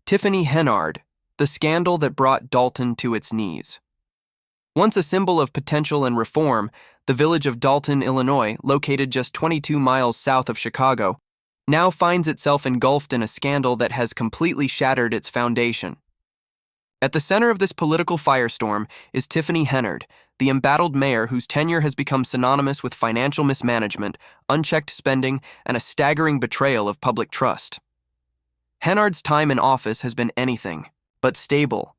Tiffany Henyard, the scandal that brought Dolton to its knees. Once a symbol of potential and reform, the village of Dolton, Illinois, located just 22 miles south of Chicago, now finds itself engulfed in a scandal that has completely shattered its foundation. At the center of this political firestorm is Tiffany Henyard, the embattled mayor whose tenure has become synonymous with financial mismanagement, unchecked spending, and a staggering betrayal of public trust. Henyard's time in office has been anything but stable.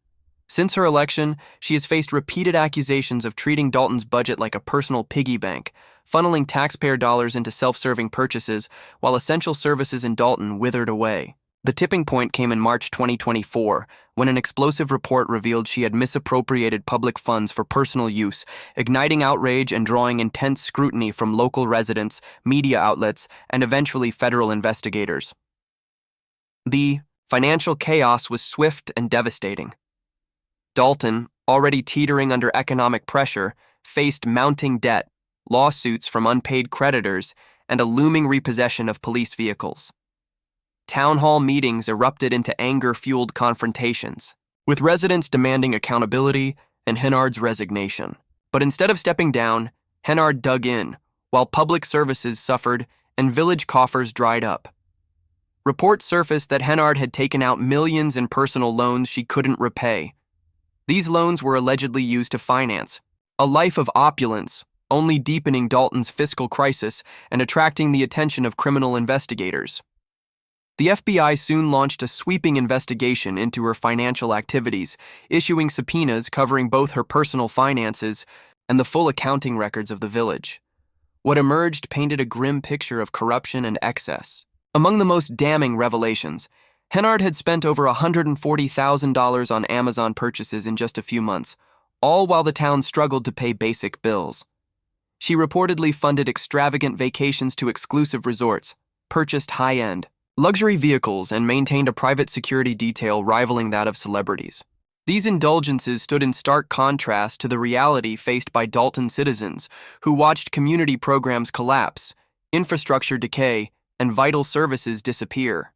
Since her election, she has faced repeated accusations of treating Dolton's budget like a personal piggy bank, funneling taxpayer dollars into self-serving purchases while essential services in Dolton withered away. The tipping point came in March 2024, when an explosive report revealed she had misappropriated public funds for personal use, igniting outrage and drawing intense scrutiny from local residents, media outlets, and eventually federal investigators. The financial chaos was swift and devastating. Dolton, already teetering under economic pressure, faced mounting debt, lawsuits from unpaid creditors, and a looming repossession of police vehicles. Town hall meetings erupted into anger-fueled confrontations, with residents demanding accountability and Henyard's resignation. But instead of stepping down, Henyard dug in, while public services suffered and village coffers dried up. Reports surfaced that Henyard had taken out millions in personal loans she couldn't repay. These loans were allegedly used to finance a life of opulence, only deepening Dolton's fiscal crisis and attracting the attention of criminal investigators. The FBI soon launched a sweeping investigation into her financial activities, issuing subpoenas covering both her personal finances and the full accounting records of the village. What emerged painted a grim picture of corruption and excess. Among the most damning revelations, Henyard had spent over $140,000 on Amazon purchases in just a few months, all while the town struggled to pay basic bills. She reportedly funded extravagant vacations to exclusive resorts, purchased high-end luxury vehicles, and maintained a private security detail rivaling that of celebrities. These indulgences stood in stark contrast to the reality faced by Dolton citizens who watched community programs collapse, infrastructure decay, and vital services disappear.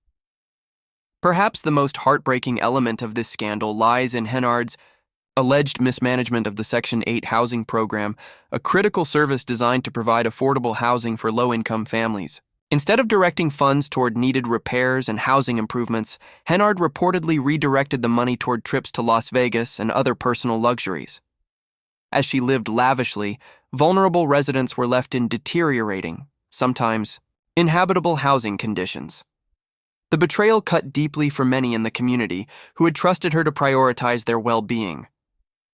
Perhaps the most heartbreaking element of this scandal lies in Henyard's alleged mismanagement of the Section 8 housing program, a critical service designed to provide affordable housing for low-income families. Instead of directing funds toward needed repairs and housing improvements, Henyard reportedly redirected the money toward trips to Las Vegas and other personal luxuries. As she lived lavishly, vulnerable residents were left in deteriorating, sometimes inhabitable housing conditions. The betrayal cut deeply for many in the community who had trusted her to prioritize their well-being.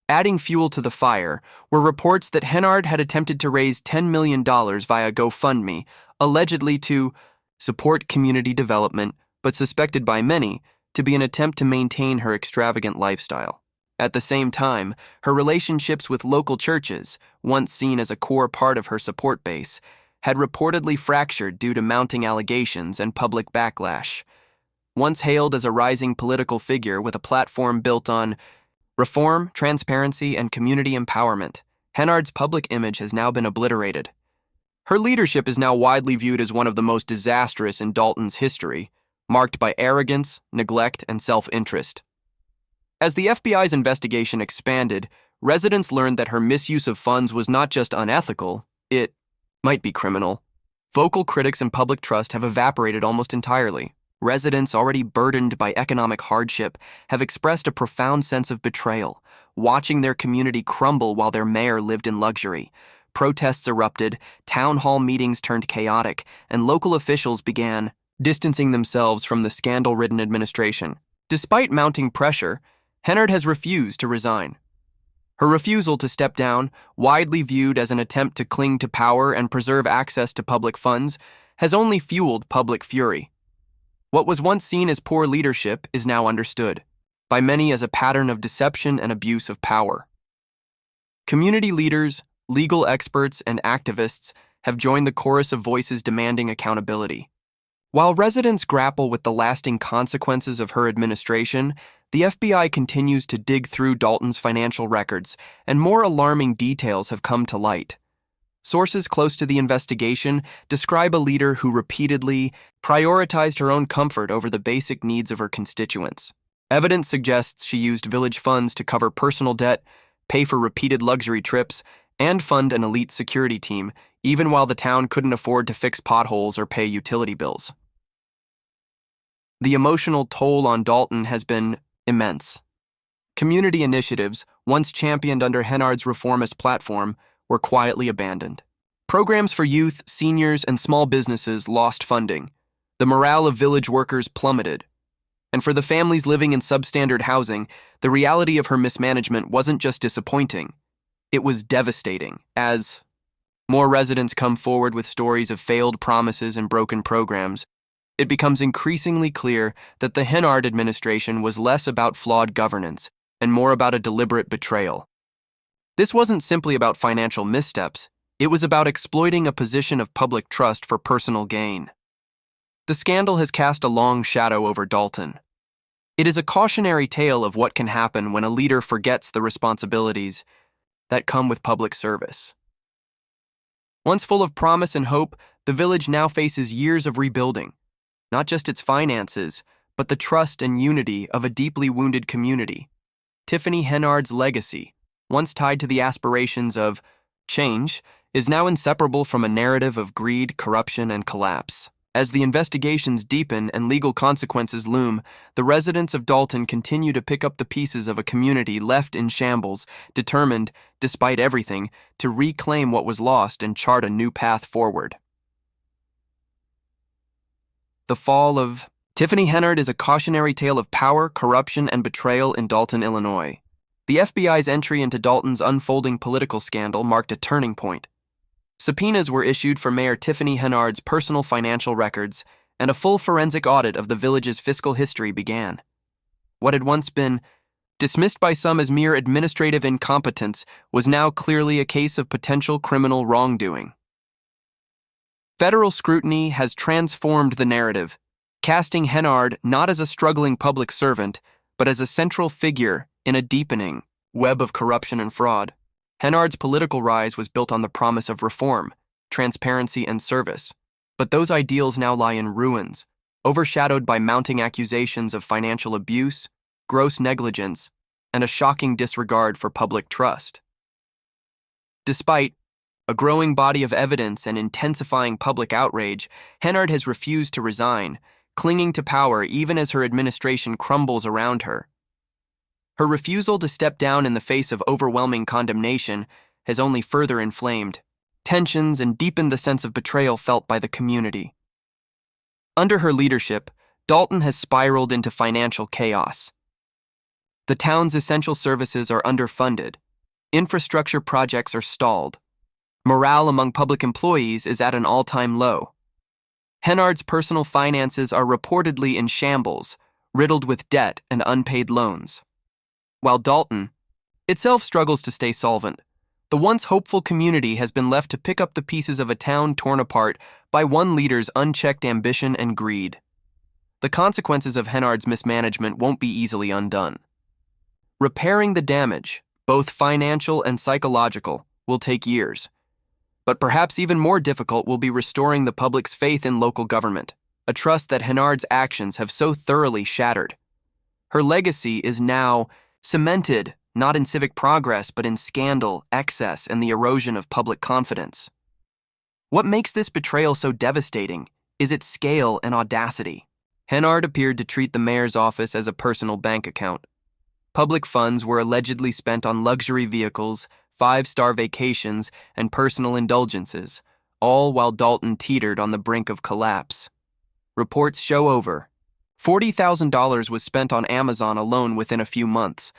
Adding fuel to the fire were reports that Henyard had attempted to raise $10 million via GoFundMe, allegedly to support community development, but suspected by many to be an attempt to maintain her extravagant lifestyle. At the same time, her relationships with local churches, once seen as a core part of her support base, had reportedly fractured due to mounting allegations and public backlash. Once hailed as a rising political figure with a platform built on reform, transparency, and community empowerment, Henyard's public image has now been obliterated. Her leadership is now widely viewed as one of the most disastrous in Dolton's history, marked by arrogance, neglect, and self-interest. As the FBI's investigation expanded, residents learned that her misuse of funds was not just unethical, it might be criminal. Vocal critics and public trust have evaporated almost entirely. Residents, already burdened by economic hardship, have expressed a profound sense of betrayal, watching their community crumble while their mayor lived in luxury. Protests erupted, town hall meetings turned chaotic, and local officials began distancing themselves from the scandal-ridden administration. Despite mounting pressure, Henyard has refused to resign. Her refusal to step down, widely viewed as an attempt to cling to power and preserve access to public funds, has only fueled public fury. What was once seen as poor leadership is now understood by many as a pattern of deception and abuse of power. Community leaders, legal experts, and activists have joined the chorus of voices demanding accountability. While residents grapple with the lasting consequences of her administration, the FBI continues to dig through Dolton's financial records, and more alarming details have come to light. Sources close to the investigation describe a leader who repeatedly prioritized her own comfort over the basic needs of her constituents. Evidence suggests she used village funds to cover personal debt, pay for repeated luxury trips, and fund an elite security team, even while the town couldn't afford to fix potholes or pay utility bills. The emotional toll on Dolton has been immense. Community initiatives, once championed under Henyard's reformist platform, were quietly abandoned. Programs for youth, seniors, and small businesses lost funding. The morale of village workers plummeted. And for the families living in substandard housing, the reality of her mismanagement wasn't just disappointing. It was devastating, as more residents come forward with stories of failed promises and broken programs. It becomes increasingly clear that the Henyard administration was less about flawed governance and more about a deliberate betrayal. This wasn't simply about financial missteps. It was about exploiting a position of public trust for personal gain. The scandal has cast a long shadow over Dolton. It is a cautionary tale of what can happen when a leader forgets the responsibilities that come with public service. Once full of promise and hope, the village now faces years of rebuilding, not just its finances, but the trust and unity of a deeply wounded community. Tiffany Henyard's legacy, once tied to the aspirations of change, is now inseparable from a narrative of greed, corruption, and collapse. As the investigations deepen and legal consequences loom, the residents of Dolton continue to pick up the pieces of a community left in shambles, determined, despite everything, to reclaim what was lost and chart a new path forward. The fall of Tiffany Henyard is a cautionary tale of power, corruption, and betrayal in Dolton, Illinois. The FBI's entry into Dolton's unfolding political scandal marked a turning point. Subpoenas were issued for Mayor Tiffany Henyard's personal financial records, and a full forensic audit of the village's fiscal history began. What had once been dismissed by some as mere administrative incompetence was now clearly a case of potential criminal wrongdoing. Federal scrutiny has transformed the narrative, casting Henyard not as a struggling public servant, but as a central figure in a deepening web of corruption and fraud. Henyard's political rise was built on the promise of reform, transparency, and service, but those ideals now lie in ruins, overshadowed by mounting accusations of financial abuse, gross negligence, and a shocking disregard for public trust. Despite a growing body of evidence and intensifying public outrage, Henyard has refused to resign, clinging to power even as her administration crumbles around her. Her refusal to step down in the face of overwhelming condemnation has only further inflamed tensions and deepened the sense of betrayal felt by the community. Under her leadership, Dolton has spiraled into financial chaos. The town's essential services are underfunded, infrastructure projects are stalled, morale among public employees is at an all-time low. Henyard's personal finances are reportedly in shambles, riddled with debt and unpaid loans. While Dolton itself struggles to stay solvent, the once hopeful community has been left to pick up the pieces of a town torn apart by one leader's unchecked ambition and greed. The consequences of Henyard's mismanagement won't be easily undone. Repairing the damage, both financial and psychological, will take years. But perhaps even more difficult will be restoring the public's faith in local government, a trust that Henyard's actions have so thoroughly shattered. Her legacy is now cemented not in civic progress but in scandal, excess, and the erosion of public confidence. What makes this betrayal so devastating is its scale and audacity. Henyard appeared to treat the mayor's office as a personal bank account. Public funds were allegedly spent on luxury vehicles, five-star vacations, and personal indulgences, all while Dolton teetered on the brink of collapse. Reports show over $40,000 was spent on Amazon alone within a few months.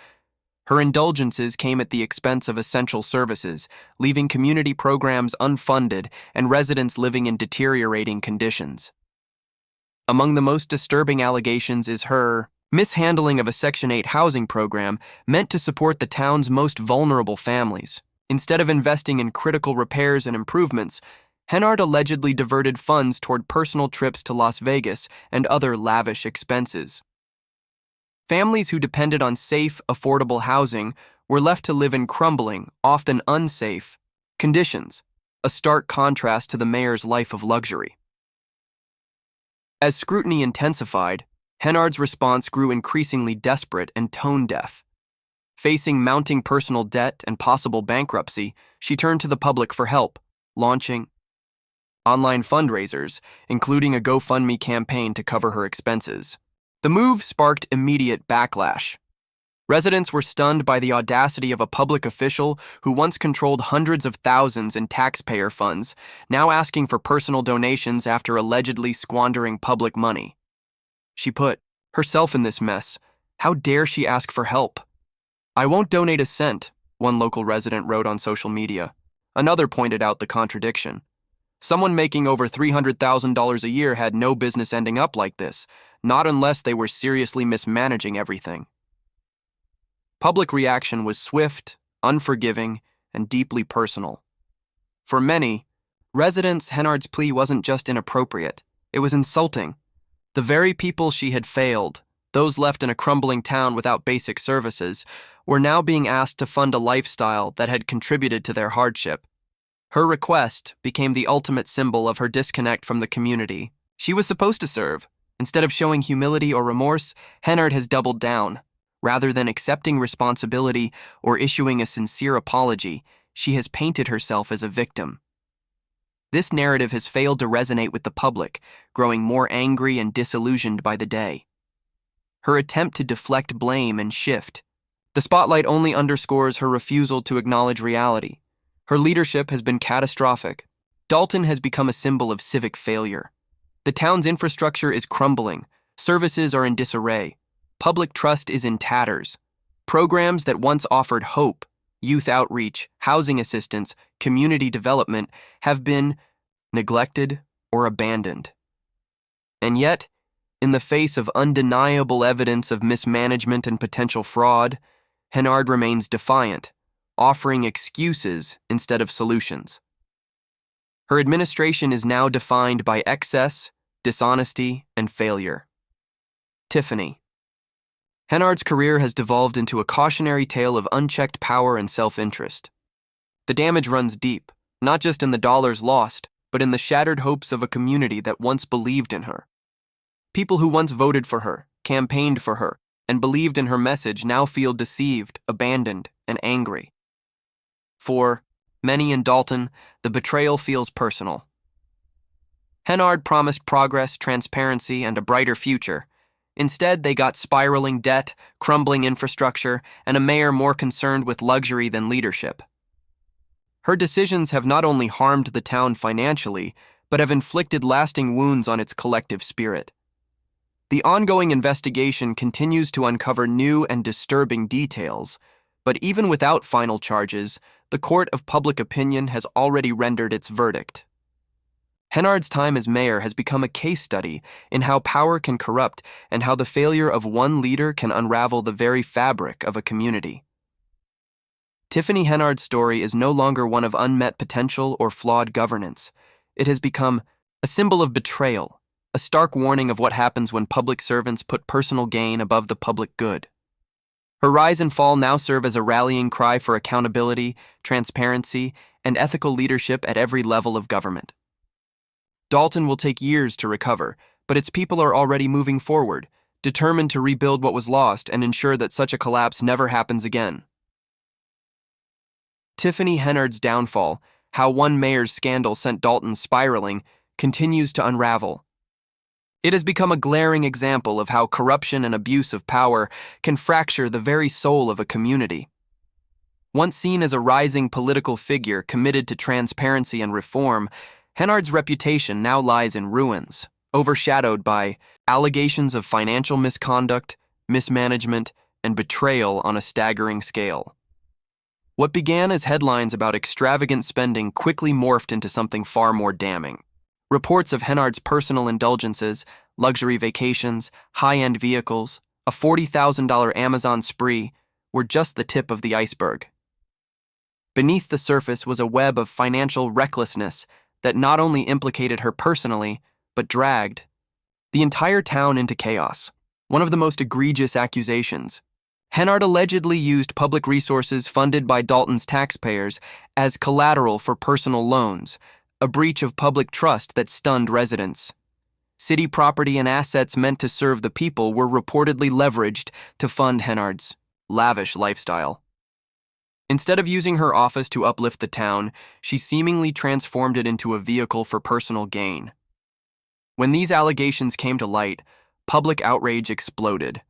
Her indulgences came at the expense of essential services, leaving community programs unfunded and residents living in deteriorating conditions. Among the most disturbing allegations is her mishandling of a Section 8 housing program meant to support the town's most vulnerable families. Instead of investing in critical repairs and improvements, Henyard allegedly diverted funds toward personal trips to Las Vegas and other lavish expenses. Families who depended on safe, affordable housing were left to live in crumbling, often unsafe, conditions, a stark contrast to the mayor's life of luxury. As scrutiny intensified, Henyard's response grew increasingly desperate and tone-deaf. Facing mounting personal debt and possible bankruptcy, she turned to the public for help, launching online fundraisers, including a GoFundMe campaign to cover her expenses. The move sparked immediate backlash. Residents were stunned by the audacity of a public official who once controlled hundreds of thousands in taxpayer funds, now asking for personal donations after allegedly squandering public money. She put herself in this mess. How dare she ask for help? "I won't donate a cent," one local resident wrote on social media. Another pointed out the contradiction. Someone making over $300,000 a year had no business ending up like this, not unless they were seriously mismanaging everything. Public reaction was swift, unforgiving, and deeply personal. For many residents, Henyard's plea wasn't just inappropriate, it was insulting. The very people she had failed, those left in a crumbling town without basic services, were now being asked to fund a lifestyle that had contributed to their hardship. Her request became the ultimate symbol of her disconnect from the community she was supposed to serve. Instead of showing humility or remorse, Henyard has doubled down. Rather than accepting responsibility or issuing a sincere apology, she has painted herself as a victim. This narrative has failed to resonate with the public, growing more angry and disillusioned by the day. Her attempt to deflect blame and shift the spotlight only underscores her refusal to acknowledge reality. Her leadership has been catastrophic. Dolton has become a symbol of civic failure. The town's infrastructure is crumbling, services are in disarray, public trust is in tatters. Programs that once offered hope, youth outreach, housing assistance, community development, have been neglected or abandoned. And yet, in the face of undeniable evidence of mismanagement and potential fraud, Henyard remains defiant, offering excuses instead of solutions. Her administration is now defined by excess, dishonesty, and failure. Tiffany. Henyard's career has devolved into a cautionary tale of unchecked power and self-interest. The damage runs deep, not just in the dollars lost, but in the shattered hopes of a community that once believed in her. People who once voted for her, campaigned for her, and believed in her message now feel deceived, abandoned, and angry. For many in Dolton, the betrayal feels personal. Henyard promised progress, transparency, and a brighter future. Instead, they got spiraling debt, crumbling infrastructure, and a mayor more concerned with luxury than leadership. Her decisions have not only harmed the town financially, but have inflicted lasting wounds on its collective spirit. The ongoing investigation continues to uncover new and disturbing details, but even without final charges, the court of public opinion has already rendered its verdict. Henyard's time as mayor has become a case study in how power can corrupt and how the failure of one leader can unravel the very fabric of a community. Tiffany Henyard's story is no longer one of unmet potential or flawed governance. It has become a symbol of betrayal, a stark warning of what happens when public servants put personal gain above the public good. Her rise and fall now serve as a rallying cry for accountability, transparency, and ethical leadership at every level of government. Dolton will take years to recover, but its people are already moving forward, determined to rebuild what was lost and ensure that such a collapse never happens again. Tiffany Henyard's downfall, how one mayor's scandal sent Dolton spiraling, continues to unravel. It has become a glaring example of how corruption and abuse of power can fracture the very soul of a community. Once seen as a rising political figure committed to transparency and reform, Henyard's reputation now lies in ruins, overshadowed by allegations of financial misconduct, mismanagement, and betrayal on a staggering scale. What began as headlines about extravagant spending quickly morphed into something far more damning. Reports of Henyard's personal indulgences, luxury vacations, high-end vehicles, a $40,000 Amazon spree were just the tip of the iceberg. Beneath the surface was a web of financial recklessness that not only implicated her personally, but dragged the entire town into chaos. One of the most egregious accusations. Henyard allegedly used public resources funded by Dolton's taxpayers as collateral for personal loans, a breach of public trust that stunned residents. City property and assets meant to serve the people were reportedly leveraged to fund Henyard's lavish lifestyle. Instead of using her office to uplift the town, she seemingly transformed it into a vehicle for personal gain. When these allegations came to light, public outrage exploded.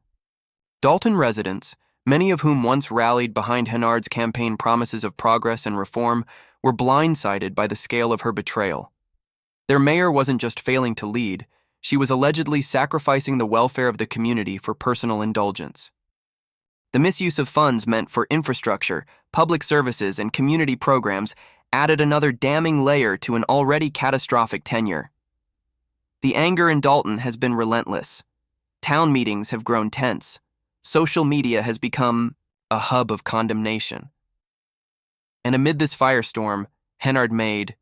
Dolton residents, many of whom once rallied behind Henyard's campaign promises of progress and reform, were blindsided by the scale of her betrayal. Their mayor wasn't just failing to lead, she was allegedly sacrificing the welfare of the community for personal indulgence. The misuse of funds meant for infrastructure, public services, and community programs added another damning layer to an already catastrophic tenure. The anger in Dolton has been relentless. Town meetings have grown tense. Social media has become a hub of condemnation. And amid this firestorm, Henyard made,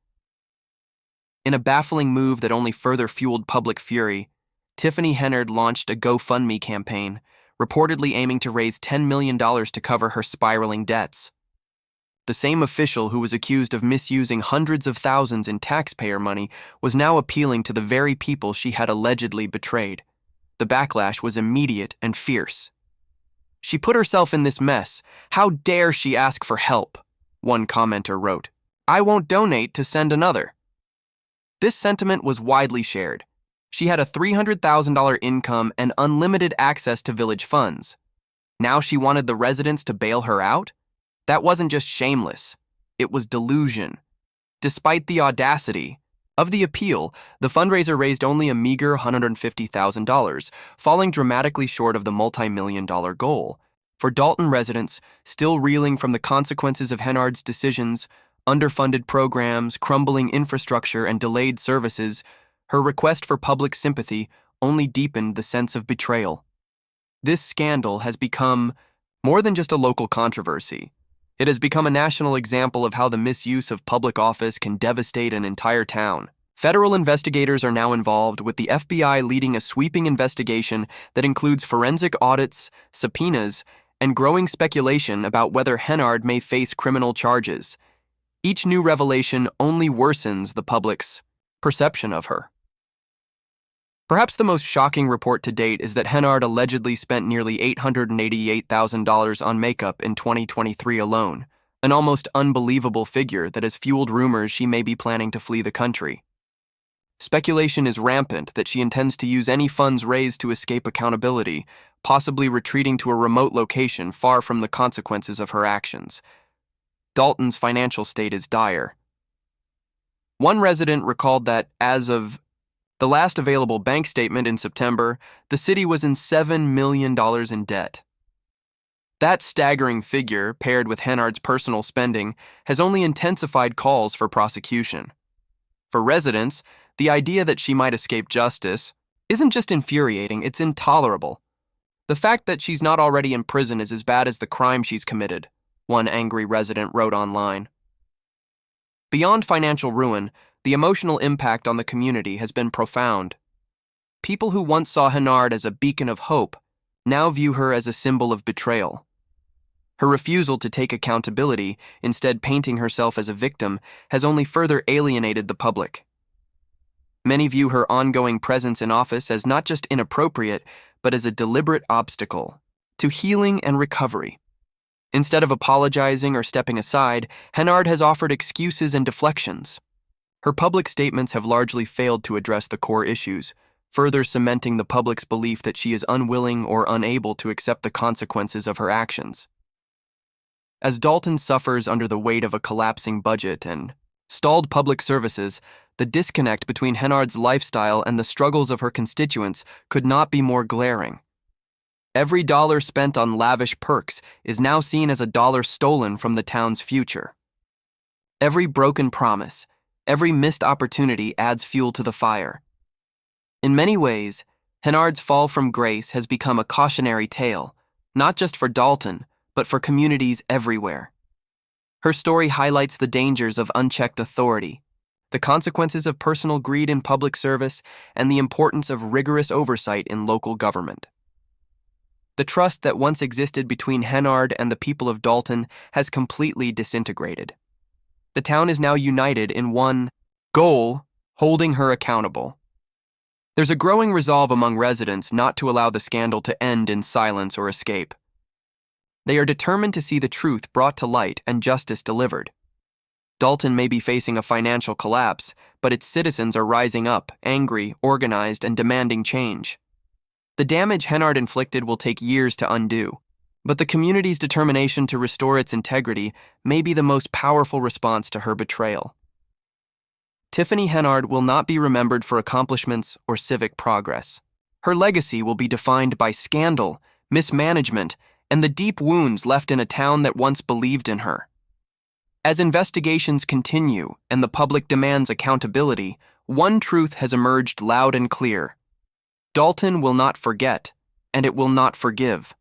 in a baffling move that only further fueled public fury, Tiffany Henyard launched a GoFundMe campaign, reportedly aiming to raise $10 million to cover her spiraling debts. The same official who was accused of misusing hundreds of thousands in taxpayer money was now appealing to the very people she had allegedly betrayed. The backlash was immediate and fierce. "She put herself in this mess. How dare she ask for help?" one commenter wrote. "I won't donate to send another." This sentiment was widely shared. She had a $300,000 income and unlimited access to village funds. Now she wanted the residents to bail her out? That wasn't just shameless. It was delusion. Despite the audacity of the appeal, the fundraiser raised only a meager $150,000, falling dramatically short of the multi-million-dollar goal. For Dolton residents, still reeling from the consequences of Henyard's decisions, underfunded programs, crumbling infrastructure, and delayed services, her request for public sympathy only deepened the sense of betrayal. This scandal has become more than just a local controversy. It has become a national example of how the misuse of public office can devastate an entire town. Federal investigators are now involved, with the FBI leading a sweeping investigation that includes forensic audits, subpoenas, and growing speculation about whether Henyard may face criminal charges. Each new revelation only worsens the public's perception of her. Perhaps the most shocking report to date is that Henyard allegedly spent nearly $888,000 on makeup in 2023 alone, an almost unbelievable figure that has fueled rumors she may be planning to flee the country. Speculation is rampant that she intends to use any funds raised to escape accountability, possibly retreating to a remote location far from the consequences of her actions. Dolton's financial state is dire. One resident recalled that, as of the last available bank statement in September, the city was in $7 million in debt. That staggering figure, paired with Henyard's personal spending, has only intensified calls for prosecution. For residents, the idea that she might escape justice isn't just infuriating, it's intolerable. The fact that she's not already in prison is as bad as the crime she's committed, one angry resident wrote online. Beyond financial ruin, the emotional impact on the community has been profound. People who once saw Henyard as a beacon of hope now view her as a symbol of betrayal. Her refusal to take accountability, instead painting herself as a victim, has only further alienated the public. Many view her ongoing presence in office as not just inappropriate, but as a deliberate obstacle to healing and recovery. Instead of apologizing or stepping aside, Henyard has offered excuses and deflections. Her public statements have largely failed to address the core issues, further cementing the public's belief that she is unwilling or unable to accept the consequences of her actions. As Dolton suffers under the weight of a collapsing budget and stalled public services, the disconnect between Henyard's lifestyle and the struggles of her constituents could not be more glaring. Every dollar spent on lavish perks is now seen as a dollar stolen from the town's future. Every broken promise, every missed opportunity adds fuel to the fire. In many ways, Henyard's fall from grace has become a cautionary tale, not just for Dolton, but for communities everywhere. Her story highlights the dangers of unchecked authority, the consequences of personal greed in public service, and the importance of rigorous oversight in local government. The trust that once existed between Henyard and the people of Dolton has completely disintegrated. The town is now united in one goal: holding her accountable. There's a growing resolve among residents not to allow the scandal to end in silence or escape. They are determined to see the truth brought to light and justice delivered. Dolton may be facing a financial collapse, but its citizens are rising up, angry, organized, and demanding change. The damage Henyard inflicted will take years to undo, but the community's determination to restore its integrity may be the most powerful response to her betrayal. Tiffany Henyard will not be remembered for accomplishments or civic progress. Her legacy will be defined by scandal, mismanagement, and the deep wounds left in a town that once believed in her. As investigations continue and the public demands accountability, one truth has emerged loud and clear. Dolton will not forget, and it will not forgive.